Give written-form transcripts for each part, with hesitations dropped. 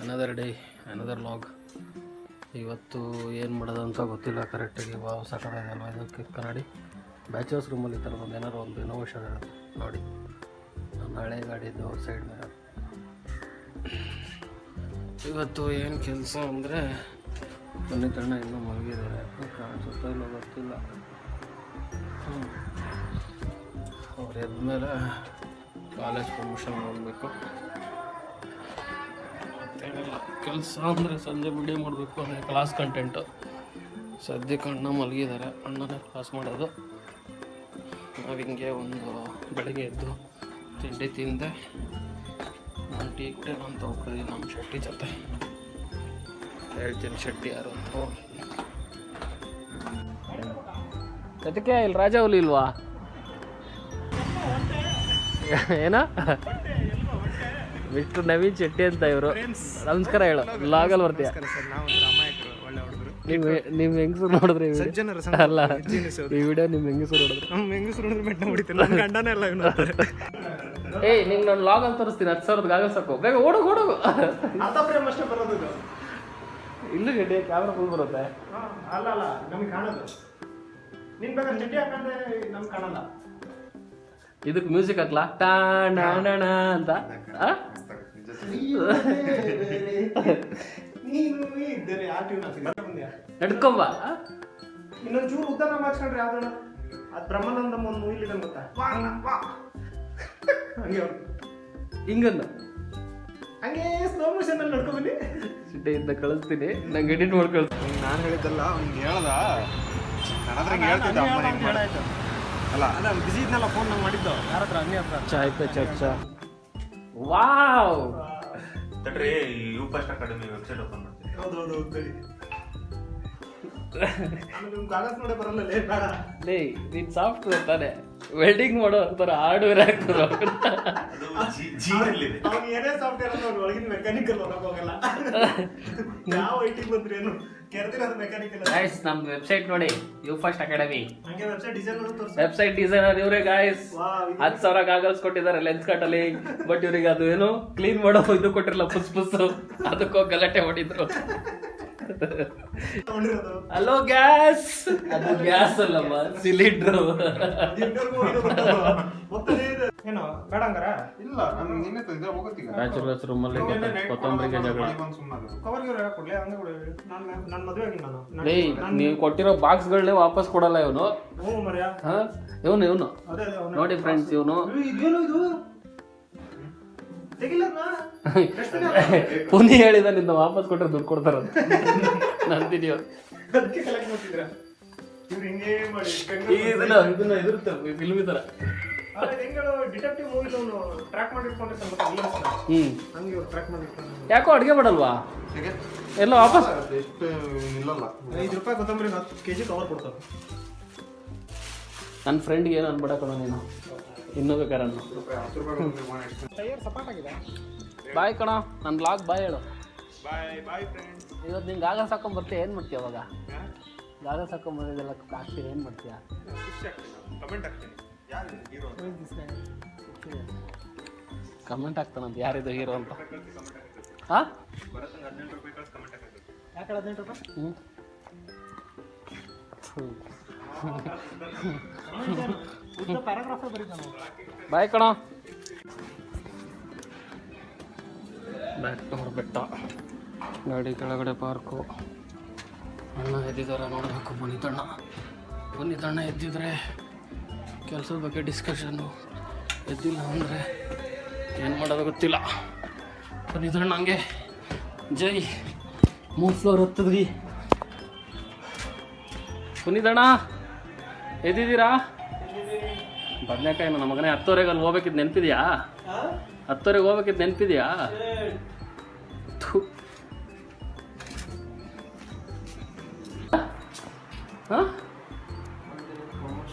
Another day another log. ಇವತ್ತು ಏನು ಮಾಡೋದು ಅಂತ ಗೊತ್ತಿಲ್ಲ ಕರೆಕ್ಟಾಗಿ. ಹೊಸ ಕಡೆ ಅಲ್ವಾ ಇದಕ್ಕೆ ಕನ್ನಡಿ ಬ್ಯಾಚುಲರ್ಸ್ ರೂಮಲ್ಲಿ ಈ ಥರ ಒಂದು ಏನಾರು ಒಂದು ಇನೋವೇಷನ್ ಇರುತ್ತೆ ನೋಡಿ. ನನ್ನ ಹಳೆ ಗಾಡಿದು ಸೈಡ್ ಮೇಲೆ ಇವತ್ತು ಏನು ಕೆಲಸ ಅಂದರೆ ಮೊನ್ನೆ ಕಣ್ಣ ಇನ್ನೂ ಮಲಗಿದ್ದಾರೆ, ಕಾಣಿಸುತ್ತಾ ಇಲ್ಲ ಗೊತ್ತಿಲ್ಲ. ಅವ್ರು ಎದ್ಮೇಲೆ ಕಾಲೇಜ್ ಪರ್ಮಿಷನ್ ಹೋಗಬೇಕು. ಮತ್ತೇನಿಲ್ಲ ಕೆಲಸ ಅಂದರೆ ಸಂಜೆ ವಿಡಿಯೋ ಮಾಡಬೇಕು ಅಂದರೆ ಕ್ಲಾಸ್ ಕಂಟೆಂಟು. ಸದ್ಯಕ್ಕೆ ಅಣ್ಣ ಮಲಗಿದ್ದಾರೆ, ಅಣ್ಣನೇ ಕ್ಲಾಸ್ ಮಾಡೋದು. ನಾವು ಹಿಂಗೆ ಒಂದು ಬೆಳಗ್ಗೆ ಎದ್ದು ತಿಂಡಿ ತಿಂದೆ ನಾನು ಟೀ ಕುಡಿಯೋಣ ಅಂತ ಹೋಗ್ತಿದ್ದೀನಿ ನಮ್ಮ ಶೆಟ್ಟಿ ಜೊತೆ. ಹೇಳ್ತೀನಿ ಶೆಟ್ಟಿ ಯಾರು ಅಂತ. ಅದಕ್ಕೆ ಇಲ್ಲಿ ರಾಜ ಹುಲಿ ಇಲ್ವಾ ಏನ ಮಿಸ್ಟರ್ ನವೀನ್ ಶೆಟ್ಟಿ ಅಂತ ಇವರು. ನಮಸ್ಕಾರ ಹೇಳು, ಲಾಗಲ್ಲಿ ಬರ್ತೀಯ. ನಿಮ್ಮ ಹೆಂಗಸರು ನೋಡಿದ್ರೆ ಅಲ್ಲ ಈ ವಿಡಿಯೋ ನಿಮ್ಮ ಹೆಂಗಸರು ನೋಡಿದ್ರೆ ಏಯ್ ನಿಂಗೆ ನಾನು ಲಾಗ್ ಅಂತ ತೋರಿಸ್ತೀನಿ. 10,000 ಗಾಗಲ್ ಸಾಕು, ಬೇಗ ಓಡೋಗು ಇಲ್ಲೂ ಶೆಟ್ಟಿ ಕ್ಯಾಮ್ರಾ ಫುಲ್ ಬರುತ್ತೆ. ಇದಕ್ಕೆ ಮ್ಯೂಸಿಕ್ ಹಾಕ್ಲಾ ಟಾಣ ಅಂತ ನಡ್ಕೊಂಬ. ಇನ್ನೊಂದು ಚೂರು ಉದ್ದಾರ ಮಾಡ್ಸ್ಕೊಂಡ್ರೆ ಯಾವ್ದು ಅದು ಬ್ರಹ್ಮಾನಂದ ಒಂದು ಮೂವಿಲಿ ಗೊತ್ತಾ ಹಂಗೆ ಹಿಂಗನ್ನ ಹಂಗೆ ಸ್ಲೋ ಮೋಷನ್ ಅಲ್ಲಿ ನಡ್ಕೊಂಬನ್ನಿ. ಸಿಟ್ಟೆ ಇಂದ ಕಳಿಸ್ತೀನಿ, ನಂಗೆ ಎಡಿಟ್ ಮಾಡಿ ಕಳಿಸ್ತೀನಿ. ನಾನು ಹೇಳಿದ್ದಲ್ಲ ಅವ್ನಿಗೆ ಹೇಳ್ದ ಅಲ್ಲ ಅದ ಬಿಸಿ ಇದ್ನಲ್ಲ ಫೋನ್ ನಂಗೆ ಮಾಡಿದ್ದು ಯಾರ ಹತ್ರ ಅನ್ನಿ ಹತ್ರ ಚಾಯ್ ಪೇ ಚರ್ಚಾ. ವಾವ್ ತಡ್ರಿ ಯುಫಾಸ್ಟ್ ಅಕಾಡೆಮಿ ವೆಬ್ಸೈಟ್ ಓಪನ್ ಮಾಡ್ತೀನಿ. ಹೌದೌದು ಸರಿ. ಆಮೇಲೆ ನಿಮ್ಗೆ ಕಾಗಸ್ ನೋಡೇ ಬರಲ್ಲ ಲೇ ಬೇಡ ಲೇ ನೀನ್ ಸಾಫ್ಟ್ವೇರ್ ತಾನೆ, ವೆಲ್ಡಿಂಗ್ ಮಾಡೋ ಅಂತಾರೆ ಹಾರ್ಡ್ವೇರ್ ಹಾಕ್ತಾರೆ. ಅದು ಜೀವನಲ್ಲಿದೆ. ಅವ್ನು ಏನೇ ಸಾಫ್ಟ್ವೇರ್ ಅಂದ್ರೆ ಅವ್ನು ಒಳಗಿನ ಮೆಕ್ಯಾನಿಕಲ್ ಹೊರಗೆ ಹೋಗಲ್ಲ. ಯಾವ ಐಟಿಗೆ ಬಂದ್ರಿ ಏನು ಕೆರೆದಿರೋದು ಮೆಕ್ಯಾನಿಕಲ್. ಗೈಸ್ ನಮ್ಮ ವೆಬ್ಸೈಟ್ ನೋಡಿ, ಯುಫಾಸ್ಟ್ ಅಕಾಡೆಮಿ. ಹಂಗೆ ವೆಬ್ಸೈಟ್ ಡಿಸೈನ್ ಮಾಡೋದು ತೋರಿಸಿ. ವೆಬ್ಸೈಟ್ ಡಿಸೈನರ್ ಇವರೇ ಗೈಸ್. 10,000 ಗಾಗಲ್ಸ್ ಕೊಟ್ಟಿದ್ದಾರೆ ಲೆನ್ಸ್ ಕಟ್ ಅಲ್ಲಿ. ಬಟ್ ಇವ್ರಿಗೆ ಅದು ಏನು ಕ್ಲೀನ್ ಮಾಡೋ ಇದು ಕೊಟ್ಟಿರಲ್ಲ, ಪುಸ್ ಅದಕ್ಕೋ ಗಲಾಟೆ ಹೊಡಿದ್ರು. ಹಲೋ ಗ್ಯಾಸ್, ಅದು ಗ್ಯಾಸ್ ಅಲ್ಲಮ್ಮ ಸಿಲಿಂಡ್ರು. ಏನೋ ಬೇಡ ಹಂಗಾರ ಇಲ್ಲ ನಾನು ನಿನ್ನೆ ತಂದೆ ಹೋಗುತ್ತೀಗ ಬ್ಯಾಚುಲರ್ಸ್ ರೂಮ್ ಅಲ್ಲಿ ಕೊತ್ತಂಬರಿಗೆ ಜಗಳ. ಕವರ್ಗೆ ಕೊಡ್ಲಿ ಹಂಗೆ ಕೊಡಿ. ನಾನು ಮದುವೆ ಆಗಿ ನಾನು ಲೇ ನೀವು ಕೊಟ್ಟಿರೋ ಬಾಕ್ಸ್ಗಳನ್ನೇ ವಾಪಸ್ ಕೊಡಲ್ಲ ಇವನು. ಹ್ಞೂ ಮರ್ಯಾ ಇವನು ಅದೇ ನೋಡಿ ಫ್ರೆಂಡ್ಸ್, ಇವನು ಇದೇನು ಇದು ತೆಗಿಲ್ಲ ಪುನಿ ಹೇಳಿದ ನಿಂದ ವಾಪಸ್ ಕೊಟ್ಟರೆ ದುಡ್ಡು ಕೊಡ್ತಾರ ನಂದಿನಿ. ಅದಕ್ಕೆ ಕಲೆಕ್ಟ್ ಮಾಡ್ತಿದ್ರ ಇವ್ರು ಹಿಂಗೆ ಮಾಡಿ ಇದನ್ನ ಎದುರುತ್ತೆ ಫಿಲ್ಮ್ ತರ. ಡಿಟೆಕ್ಟಿವ್ ಮೂವಿ ಟ್ರ್ಯಾಕ್ ಮಾಡಿಟ್ಕೊಂಡ್ರೆ ಸ್ವಲ್ಪ ಹಂಗೆ ಇವ್ರು ಟ್ರ್ಯಾಕ್ ಮಾಡಿಟ್ಕೊಂಡು. ಯಾಕೋ ಅಡುಗೆ ಮಾಡಲ್ವಾ ಎಲ್ಲ ವಾಪಸ್? ಎಷ್ಟು ನಿಲ್ಲಲ್ಲ. 5 ರೂಪಾಯಿ ಕೊತ್ತಂಬರಿ 10 kg ಕವರ್ ಕೊಡ್ತಾರೆ. ನನ್ನ ಫ್ರೆಂಡ್ಗೆ ಏನು ಅನ್ಬೇಡ ಕಣ ನೀನು, ಇನ್ನೂ ಬೇಕಾರೆ ಟೈರ್ ಸಪಾಟ್ ಆಗಿದೆ. ಬಾಯ್ ಕಣ, ನನ್ನ ಬ್ಲಾಗ್ ಬಾಯ್ ಹೇಳು. Bye friends. ಇವತ್ತು ನಿಂಗೆ ಗಾಗಲ್ಸ್ ಹಾಕೊಂಡ್ ಬರ್ತೀಯ, ಏನು ಮಾಡ್ತೀಯ ಅವಾಗ? ಗಾಗಲ್ಸ್ ಹಾಕೊಂಡ್ ಬಂದಿದ್ದೆಲ್ಲ ಹಾಕ್ತೀರಿ, ಏನು ಮಾಡ್ತೀಯ? ಕಮೆಂಟ್ ಹಾಕ್ತೀನಿ ಯಾರು ಹೀರೋ ಕಮೆಂಟ್ ಹಾಕ್ತಾನಂತ ಯಾರಿದು ಹೀರೋ ಅಂತ. ಹಾಂ ಯಾಕೆ 18 ರೂಪಾಯಿ? ಪ್ಯಾರಾಗ್ರಾಫ್ ಬರೀತಾನ. ಬಾಯ್ ಕಣ. ಬ್ಯಾಕ್ನವ್ರ ಬೆಟ್ಟ, ಗಾಡಿ ಕೆಳಗಡೆ ಪಾರ್ಕು. ಅಣ್ಣ ಎದ್ದಿದ್ದಾರೆ ನೋಡಬೇಕು. ಪುನೀತಣ್ಣ ಎದ್ದಿದ್ರೆ ಕೆಲಸದ ಬಗ್ಗೆ ಡಿಸ್ಕಷನ್ನು, ಎದ್ದಿಲ್ಲ ಅಂದರೆ ಏನು ಮಾಡೋದು ಗೊತ್ತಿಲ್ಲ. ಪುನೀತಣ್ಣ ಹಂಗೆ ಜೈ 3 ಫ್ಲೋರ್ ಹತ್ತದ್ವಿ. ಪುನೀತಣ್ಣ ಎದ್ದಿದ್ದೀರಾ? ಬದನೆಕಾಯಿ ನನ್ನ ಮಗನೇ 10ವರೆಗೆ ಅಲ್ಲಿ ಹೋಗ್ಬೇಕಿದ್ದು ನೆನಪಿದೆಯಾ? 10ವರೆಗೆ ಹೋಗ್ಬೇಕಿದ್ದು ನೆನಪಿದೆಯಾ? ಹಾಂ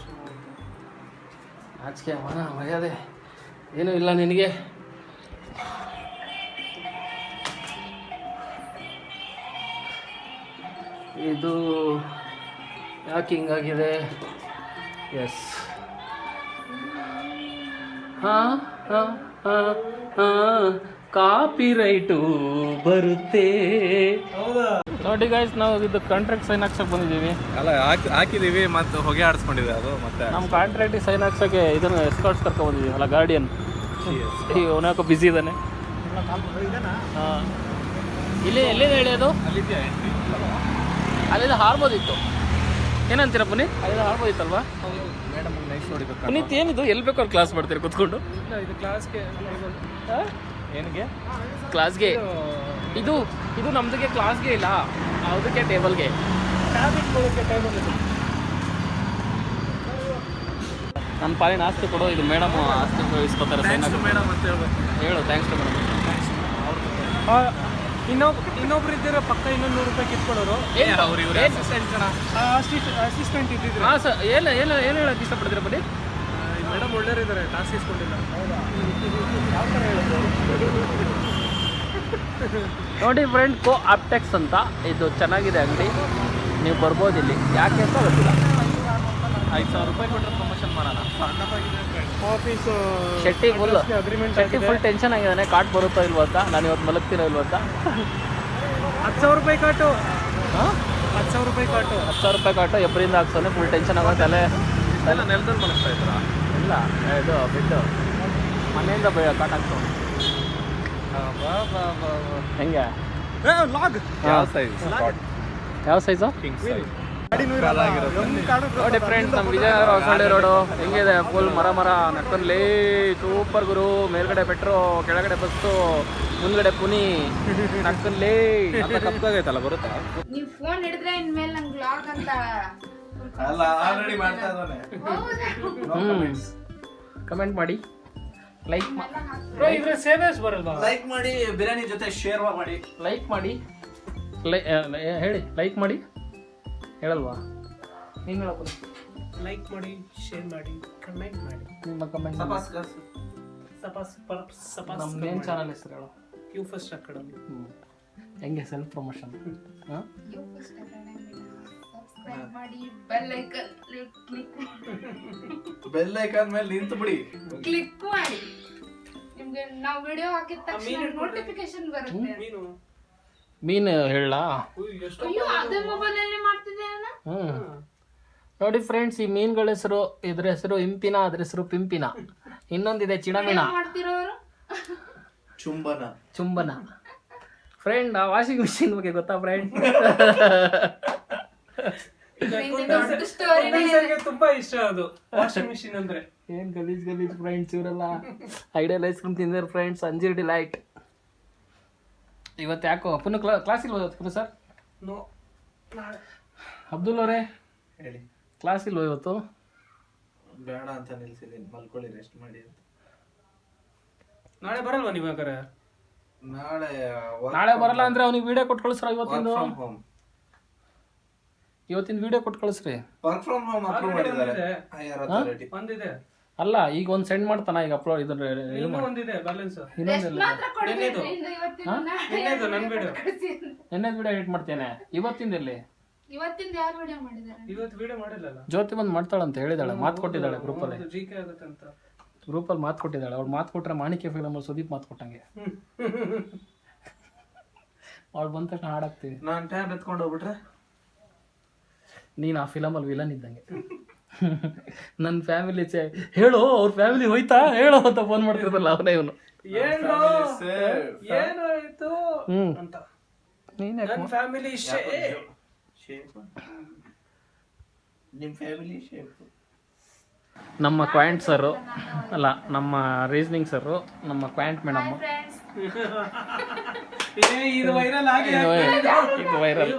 ಆಚೆ ಮನ ಮರ್ಯಾದೆ ಏನೂ ಇಲ್ಲ ನಿನಗೆ. ಇದು ಯಾಕೆ ಹಿಂಗಾಗಿದೆ? ಎಸ್ ಹಾಂ ಹಾಂ ಹಾಂ ಹಾಂ ಕಾಪಿ ರೈಟು ಬರುತ್ತೆ. ನೋಡಿ ಗೈಸ್, ನಾವು ಇದು ಕಾಂಟ್ರಾಕ್ಟ್ ಸೈನ್ ಹಾಕ್ಸಕ್ಕೆ ಬಂದಿದ್ದೀವಿ. ಅಲ್ಲ ಹಾಕಿದೀವಿ ಮತ್ತೆ ಹೊಗೆ ಆಡಿಸ್ಕೊಂಡಿದೆ ಅದು. ಮತ್ತೆ ನಮ್ಮ ಕಾಂಟ್ರಾಕ್ಟಿಗೆ ಸೈನ್ ಹಾಕ್ಸೋಕ್ಕೆ ಇದನ್ನು ಎಸ್ಕಾರ್ಟ್ಸ್ ಕರ್ಕೊಂಡು ಬಂದಿದ್ದೀವಿ. ಅಲ್ಲ, ಗಾರ್ಡಿಯನ್. ಅವನಾಕ ಬ್ಯುಸಿ ಇದ್ದಾನೆ. ಹಾಂ, ಇಲ್ಲಿ ಎಲ್ಲಿದೆ ಹೇಳಿ ಅದು? ಅಲ್ಲಿಂದ ಹಾರ್ಬೋದಿತ್ತು. ಏನಂತೀರ ಪುನೀತ್? ಅಲ್ಲಿಂದ ಹಾರ್ಬೋದಿತ್ತಲ್ವಾ? ಮೇಡಮ್ ನೈಸ್ ನೋಡಿಬೇಕು. ಪುನೀತ್ ಏನಿದು? ಎಲ್ಲಿ ಬೇಕಾದ್ರು ಕ್ಲಾಸ್ ಮಾಡ್ತೀರಿ ಕೂತ್ಕೊಂಡು? ಇದು ಕ್ಲಾಸ್ಗೆ ಏನಿಗೆ? ಕ್ಲಾಸ್ಗೆ. ಇದು ಇದು ನಮ್ದಿಗೆ ಕ್ಲಾಸ್ಗೆ ಇಲ್ಲ, ಅದಕ್ಕೆ ಟೇಬಲ್ಗೆ. ನನ್ನ ಪಾಲಿನ ಆಸ್ತಿ ಕೊಡು. ಇದು ಮೇಡಮ್ ಆಸ್ತಿ ಇಸ್ಕೊತಾರೆ. ಮೇಡಮ್ ಅಂತ ಹೇಳ್ಬೇಕು. ಹೇಳು ಥ್ಯಾಂಕ್ಸ್ ಟು ಮೇಡಮ್. ಇನ್ನೊಬ್ರು ಇದ್ದೀರ ಪಕ್ಕ ಇನ್ನೊಂದು ₹100 ಕಿತ್ಕೊಳ್ಳೋರು. ಅಸಿಸ್ಟೆಂಟ್ ಇದ್ದಿದ್ರು. ಹಾಂ ಸರ್, ಏನು ಹೇಳಕ್ಕೆ ಇಷ್ಟಪಡ್ತೀರಾ ಬನ್ನಿ? ಮೇಡಮ್ ಒಳ್ಳೆಯರಿದ್ದಾರೆ, ಕಾಸು ಇಸ್ಕೊಂಡಿಲ್ಲ. ನೋಡಿ ಫ್ರೆಂಡ್, ಕೋ ಆಪ್ಟೆಕ್ಸ್ ಅಂತ ಇದು ಚೆನ್ನಾಗಿದೆ ಅಂಗಡಿ. ನೀವು ಬರ್ಬೋದು ಇಲ್ಲಿ. ಯಾಕೆ ಅಂತ ಗೊತ್ತಿಲ್ಲ. ₹5,000 ಕೊಟ್ಟರೆ ಪ್ರಮೋಷನ್ ಮಾಡೋಣ. Office Shetty full agreement Shetty full tension ಆಗಿದ್ದಾನೆ. ಕಾರ್ಡ್ ಬರುತ್ತೋ ಇಲ್ವೋ ಅಂತ. ನಾನು ಇವತ್ತು ಮಲಗ್ತೀನೋ ಇಲ್ವೋ ಅಂತ. ₹10,000 ಕಾಟು. ಹಾಂ, ₹10,000 ಕಾಟು. ₹10,000 ಕಾಟು ಎಬ್ಬರಿಂದ ಹಾಕ್ಸೋನೆ. ಫುಲ್ ಟೆನ್ಷನ್ ಆಗುತ್ತೆ. ತಲೆ ಎಲ್ಲ ನೆಲದಲ್ಲಿ ಮಲಗ್ತಾ ಇದ್ರಾ? ಇಲ್ಲ, ಇದು ಬಿಟ್ಟು ಮನೆಯಿಂದ ಕಾಟ್ ಹಾಕ್ಸೋ. ಹೆಂಗೆ? ಯಾವ ಸೈಜ್? ಯಾವ ಸೈಜು? King size. ನೋಡಿ ಫ್ರೆಂಡ್ಸ್, ನಮ್ಮ ವಿಜಯನಗರ ಹೊಸಳ್ಳಿ ರೋಡು ಹೆಂಗಿದೆ? ಫುಲ್ ಮರ ನಕ್ಕಲ್ಲಿ ಸೂಪರ್ ಗುರು. ಮೇಲ್ಗಡೆ ಪೆಟ್ರೋ, ಕೆಳಗಡೆ ಬಸ್ಸು, ಮುಂದ್ಗಡೆ ಪುನಿ, ನಕ್ಕಲ್ಲಿ ಕಪ್ಪಾಗೈತಲ್ಲ, ಬರುತ್ತಾ? ನೀವು ಫೋನ್ ಹಿಡಿದ್ರೆ ಇನ್ಮೇಲೆ ನಂಗೆ ವ್ಲಾಗ್ ಅಂತ ಅಲ್ಲ, ಆಲ್ರೆಡಿ ಮಾಡ್ತಾ ಇದ್ದಾನೆ. ಕಮೆಂಟ್ ಮಾಡಿ, ಲೈಕ್ ಇದ್ರೆ ಸೇವೆಸ್ ಬರಲ್ವಾ? ಲೈಕ್ ಮಾಡಿ, ಬಿರಿಯಾನಿ ಜೊತೆ ಶೇರ್ ಮಾಡಿ. ಲೈಕ್ ಮಾಡಿ, ಹೇಳಿ ಲೈಕ್ ಮಾಡಿ. ಹೇಳಲ್ವಾ? ನೀನು ಹೇಳಪ್ಪ. ಲೈಕ್ ಮಾಡಿ, ಶೇರ್ ಮಾಡಿ, ಕಮೆಂಟ್ ಮಾಡಿ. ನಿಮ್ಮ ಕಮೆಂಟ್ ನಮ್ಮ ಮೇನ್ ಚಾನಲ್ ಹೆಸರು ಹೇಳು. Q first academy. ಹೆಂಗೆ ಸೆಲ್ಫ್ ಪ್ರಮೋಷನ್? ಹಾಂ, ಸಬ್ಸ್ಕ್ರೈಬ್ ಮಾಡಿ, bell icon click bell icon ಮೇಲೆ ನಿಂತು ಬಿಡಿ. ಕ್ಲಿಕ್ ಮಾಡಿ. ನಿಮ್ಗೆ ನಾವು ವಿಡಿಯೋ ಹಾಕಿದ ತಕ್ಷಣ ನೋಟಿಫಿಕೇಶನ್ ಬರುತ್ತೆ. ಮೀನು ಹೇಳಾ? ಅಯ್ಯೋ, ಅದೇ ಮೊಬೈಲ್ ಅಲ್ಲಿ ಮಾಡ್ತಿದ್ದೆ ಅಣ್ಣ. ನೋಡಿ ಫ್ರೆಂಡ್ಸ್, ಈ ಮೀನುಗಳ ಹೆಸರು, ಇದ್ರ ಹೆಸರು ಇಂಪಿನ, ಅದ್ರ ಹೆಸರು ಪಿಂಪಿನ. ಇನ್ನೊಂದಿದೆ ಚಿಣಮಿನ, ಮಾಡ್ತಿರೋರು ಚುಂಬನ. ಫ್ರೆಂಡ್, ಆ ವಾಷಿಂಗ್ ಮಿಷಿನ್ ಬಗ್ಗೆ ಗೊತ್ತಾ ಫ್ರೆಂಡ್? ದೊಡ್ಡ ಸ್ಟೋರಿನೇ ಇದೆ. ತುಂಬಾ ಇಷ್ಟ ಅದು ವಾಷಿಂಗ್ ಮಿಷಿನ್ ಅಂದ್ರೆ. ಏನ್ ಗಲೀಜ್ ಫ್ರೆಂಡ್ಸ್ ಇವರೆಲ್ಲ. ಐಡಿಯಲ್ ಐಸ್ ಕ್ರೀಮ್ ತಿಂದಿದ್ದಾರೆ ಫ್ರೆಂಡ್ಸ್. ಅಂಜೀರ್ ಡಿಲೈಟ್. ಇವತ್ತು ಯಾಕೋ ಪುನಃ ಕ್ಲಾಸ್ ಇಲ್ವ ಇವತ್ತು ಸರ್? ನೋ. ಅಬ್ದುಲ್ ಅವರೇ ಹೇಳಿ. ಕ್ಲಾಸ್ ಇಲ್ವ ಇವತ್ತು? ಬೇಡ ಅಂತ ನಿಲ್ಸಿದ್ದೀನಿ, ಮಲ್ಕೊಳ್ಳಿ, ರೆಸ್ಟ್ ಮಾಡಿ ಅಂತ. ನಾಳೆ ಬರಲ್ವಾ ನೀವು? ಹಾಗಾದ್ರೆ ನಾಳೆ ಬರಲ್ಲ ಅಂದ್ರೆ ಅವ್ನಿಗೆ ವಿಡಿಯೋ ಕೊಟ್ಟು ಕಳಿಸ್ರ. ಇವತ್ತಿಂದ ವಿಡಿಯೋ ಕೊಟ್ಟು ಕಳಿಸ್ರಿ. ವರ್ಕ್ ಫ್ರಮ್ ಹೋಮ್ ಅಪ್ರೂವ್ ಮಾಡಿದ್ದಾರೆ. ಒಂದಿದೆ ಅಲ್ಲ, ಈಗ ಒಂದು ಸೆಂಡ್ ಮಾಡ್ತಾನ. ಈಗ ಅಪ್ಲೋಡ್ ಇದನ್ನ ಒಂದಿದೆ ಬ್ಯಾಲೆನ್ಸ್. ಇನ್ನೊಂದಿಲ್ಲ. ಮಾತ್ರ ಕೊಡ್ಬೇಕು. ಇವತ್ತಿನ ನನ್ ವಿಡಿಯೋ ನೆನ್ನೆದು ವಿಡಿಯೋ ಎಡಿಟ್ ಮಾಡ್ತೇನೆ. ಇವತ್ತಿಂದ ಎಲ್ಲಿ? ಇವತ್ತಿಂದ ಯಾರು ವಿಡಿಯೋ ಮಾಡಿದ್ದಾರೆ? ಇವತ್ತು ವಿಡಿಯೋ ಮಾಡಿಲ್ಲ. ಜ್ಯೋತಿ ಬಂದು ಮಾಡ್ತಾಳಂತ ಹೇಳಿದಾಳೆ, ಮಾತು ಕೊಟ್ಟಿದ್ದಾಳೆ ಗ್ರೂಪಲ್ಲಿ. ಜಿಕೆ ಆಗುತ್ತೆ ಅಂತ ಗ್ರೂಪಲ್ಲಿ ಮಾತು ಕೊಟ್ಟಿದ್ದಾಳೆ. ಅವ್ಳು ಮಾತು ಕೊಟ್ಟರೆ ಮಾಣಿಕ್ಯ ಫಿಲಮ್ ಸುದೀಪ್ ಮಾತು ಕೊಟ್ಟಂಗೆ. ಅವ್ಳು ಬಂದ ತಕ್ಷಣ ಹಾಡಾಕ್ತೀವಿ. ನಾನು ಟ್ಯಾಬ್ ಎತ್ಕೊಂಡು ಹೋಗ್ಬಿಟ್ರೆ ನೀನು ಆ ಫಿಲಮಲ್ಲಿ ವಿಲನ್ ಇದ್ದಂಗೆ. ನನ್ನ ಫ್ಯಾಮಿಲಿ ಹೇಳು, ಅವ್ರ ಫ್ಯಾಮಿಲಿ ಹೋಯ್ತಾ ಹೇಳು ಅಂತ ಫೋನ್ ಮಾಡ್ತಿರ್ತಲ್ಲ ಅವನೇ ಇವನು. ಏನಾಯ್ತು ಅಂತ. ನೀನೇ ಫ್ಯಾಮಿಲಿ ನಿಮ್ಮ ಫ್ಯಾಮಿಲಿ ಶೇಪ್. ನಮ್ಮ ಕ್ವಾಂಟ್ ಸರ್ ಅಲ್ಲ, ನಮ್ಮ ರೀಸನಿಂಗ್ ಸರ್, ನಮ್ಮ ಕ್ವಾಂಟ್ ಮೇಡಮ್. ಇದು ವೈರಲ್ ಆಗಿ ಇದು ವೈರಲ್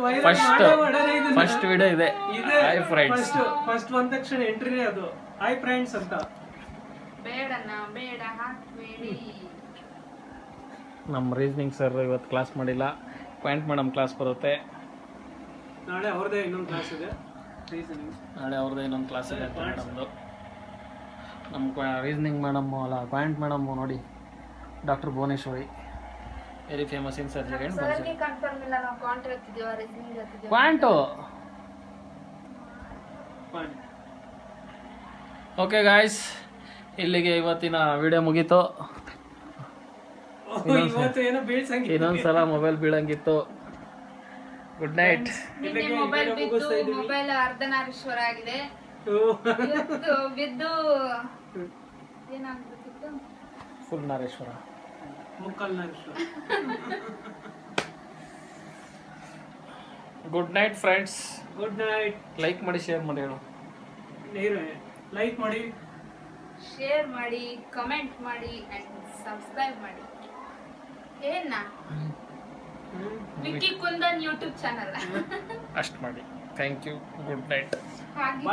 ಫಸ್ಟ್ ವಿಡಿಯೋ ಇದೆ. Hi friends. ಫಸ್ಟ್ ಬಂದ ತಕ್ಷಣ ಎಂಟ್ರಿನೇ ಅದು ಹಾಯ್ ಫ್ರೆಂಡ್ಸ್ ಅಂತ. ಬೇಡ ಹಾಕ್ಬೇಡಿ. ನಮ್ಮ ರೀಸನಿಂಗ್ ಸರ್ ಇವತ್ತು ಕ್ಲಾಸ್ ಮಾಡಿಲ್ಲ. ಕ್ವಾಂಟ್ ಮೇಡಮ್ ಕ್ಲಾಸ್ ಬರುತ್ತೆ. ನಾಳೆ ಅವ್ರದೇ ಇನ್ನೊಂದು ಕ್ಲಾಸ್ ಇದೆ. ಮೇಡಮ್ದು. ನಮ್ಮ ರೀಸನಿಂಗ್ ಮೇಡಮ್ ಅಲ್ಲ, ಕ್ವಾಂಟ್ ಮೇಡಮ್ ನೋಡಿ, doctor Bhuvaneshwari, very famous in surgery. Confirm ಇಲ್ಲ, ನಾವು ಕ್ವಾಂಟ್ ಓದ್ತಿದ್ದೀವಿ, ರೀಸನಿಂಗ್ ಓದ್ತಿದ್ದೀವಿ. ಕ್ವಾಂಟು. ಓಕೆ ಗಾಯ್ಸ್, ಇಲ್ಲಿಗೆ ಇವತ್ತಿನ ವಿಡಿಯೋ ಮುಗೀತು. ಇವತ್ತು ಏನೋ ಬೀಳ್ಸಂಗೆ ಇನ್ನೊಂದ್ಸಲ ಮೊಬೈಲ್ ಬೀಳಂಗಿತ್ತು. Good night. ನಿನ್ನೆ ಮೊಬೈಲ್ ಬಿದ್ದು ಮೊಬೈಲ್ ಅರ್ಧನಾರೀಶ್ವರ ಆಗಿದೆ. ಇವತ್ತು ಬಿದ್ದು ಏನಾಗ್ಬೇಕಿತ್ತು? ಫುಲ್ ನಾರೇಶ್ವರ. ಮುಕ್ಕಲ್ನ good night friends. Good night. Like ಮಾಡಿ, ಶೇರ್ ಮಾಡಿ ಹೇಳು. ನೀರು ಲೈಕ್ ಮಾಡಿ, ಶೇರ್ ಮಾಡಿ, ಕಮೆಂಟ್ ಮಾಡಿ ಅಂಡ್ ಸಬ್ಸ್ಕ್ರೈಬ್ ಮಾಡಿ. ಏನ ವಿಕ್ಕಿ ಕುಂದನ್ ಯೂಟ್ಯೂಬ್ ಚಾನಲ್ ಅಷ್ಟು ಮಾಡಿ. Thank you. Good night. ಹಾಗೆ